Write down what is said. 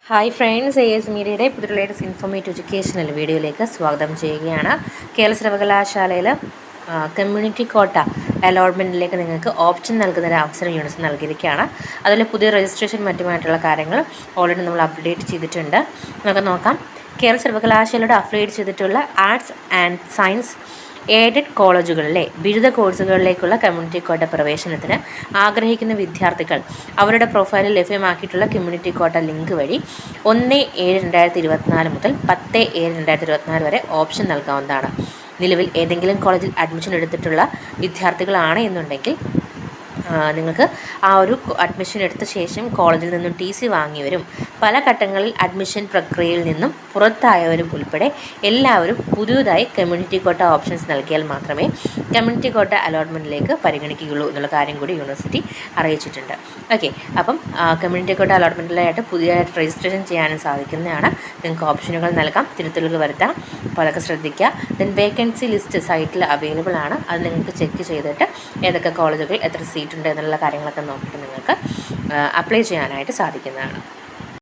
Hi friends, AS മീഡിയയുടെ പുതിയ latest informative educational വീഡിയോയിലേക്ക് സ്വാഗതം ചെയ്യുകയാണ്. കേരള സർവകലാശാലയിൽ കമ്മ്യൂണിറ്റി കോട്ട അലോട്ട്മെൻറ്റിലേക്ക് നിങ്ങൾക്ക് ഓപ്ഷൻ നൽകുന്ന ഒരു അവസരം യൂണിവേഴ്സിറ്റി നൽകിയിരിക്കുകയാണ്. അതിൽ പുതിയ രജിസ്ട്രേഷൻ മറ്റുമായിട്ടുള്ള കാര്യങ്ങൾ ഓൾറെഡി നമ്മൾ അപ്ഡേറ്റ് ചെയ്തിട്ടുണ്ട്. നമുക്ക് നോക്കാം. കേരള സർവകലാശാലയുടെ അഫിലിയേറ്റ് ചെയ്തിട്ടുള്ള ആർട്സ് ആൻഡ് സയൻസ് എയ്ഡഡ് കോളേജുകളിലെ ബിരുദ കോഴ്സുകളിലേക്കുള്ള കമ്മ്യൂണിറ്റി കോട്ട പ്രവേശനത്തിന് ആഗ്രഹിക്കുന്ന വിദ്യാർത്ഥികൾ അവരുടെ പ്രൊഫൈലിൽ ലഭ്യമാക്കിയിട്ടുള്ള കമ്മ്യൂണിറ്റി കോട്ട ലിങ്ക് വഴി 1/7/2024 മുതൽ 10/7/2024 വരെ ഓപ്ഷൻ നൽകാവുന്നതാണ്. നിലവിൽ ഏതെങ്കിലും കോളേജിൽ അഡ്മിഷൻ എടുത്തിട്ടുള്ള വിദ്യാർത്ഥികളാണ് എന്നുണ്ടെങ്കിൽ നിങ്ങൾക്ക് ആ ഒരു അഡ്മിഷൻ എടുത്ത ശേഷം കോളേജിൽ നിന്നും TC വാങ്ങിയവരും പല ഘട്ടങ്ങളിൽ അഡ്മിഷൻ പ്രക്രിയയിൽ നിന്നും പുറത്തായവരും ഉൾപ്പെടെ എല്ലാവരും പുതിയതായി കമ്മ്യൂണിറ്റി കോട്ട ഓപ്ഷൻസ് നൽകിയാൽ മാത്രമേ കമ്മ്യൂണിറ്റി കോട്ട അലോട്ട്മെൻറ്റിലേക്ക് പരിഗണിക്കുകയുള്ളൂ എന്നുള്ള കാര്യം കൂടി യൂണിവേഴ്സിറ്റി അറിയിച്ചിട്ടുണ്ട്. ഓക്കെ, അപ്പം കമ്മ്യൂണിറ്റി കോട്ട അലോട്ട്മെൻറ്റിലായിട്ട് പുതിയതായിട്ട് രജിസ്ട്രേഷൻ ചെയ്യാനും സാധിക്കുന്നതാണ്. നിങ്ങൾക്ക് ഓപ്ഷനുകൾ നൽകാം, തിരുത്തലുകൾ വരുത്താം. അപ്പോൾ അതൊക്കെ ശ്രദ്ധിക്കുക. ദെൻ വേക്കൻസി ലിസ്റ്റ് സൈറ്റിൽ അവൈലബിൾ ആണ്. അത് നിങ്ങൾക്ക് ചെക്ക് ചെയ്തിട്ട് ഏതൊക്കെ കോളേജുകൾ എത്ര സീറ്റ് ഉണ്ട് എന്നുള്ള കാര്യങ്ങളൊക്കെ നോക്കിയിട്ട് നിങ്ങൾക്ക് അപ്ലൈ ചെയ്യാനായിട്ട് സാധിക്കുന്നതാണ്.